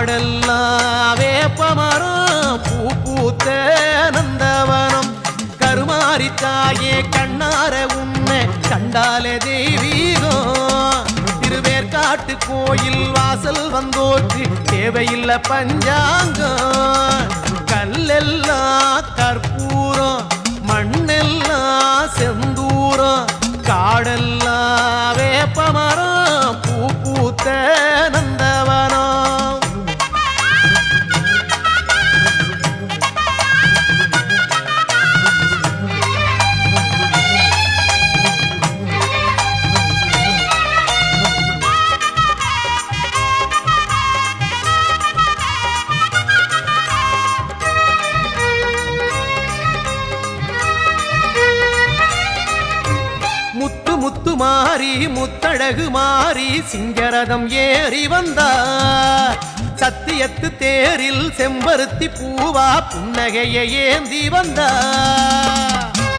காடெல்லாம் வேப்பமரம் பூ பூத்த நந்தவனம் கருமாரி தாயே கண்ணார உன்னை கண்டாலே தெய்வீகம் திருவேற்காட்டு கோயில் வாசல் வந்தோற்று தேவையில்லை பஞ்சாங்கம் கல்லெல்லாம் கற்பூரம் மண்ணெல்லாம் செந்தூரம் காடெல்லாம் வேப்பமரம் பூ பூத்த நந்தவனம் முத்து மாறி முத்தழகு மாறி சிங்கரதம் ஏறி வந்தார் சத்தியத்து தேரில் செம்பருத்தி பூவா புன்னகையை ஏந்தி வந்தார்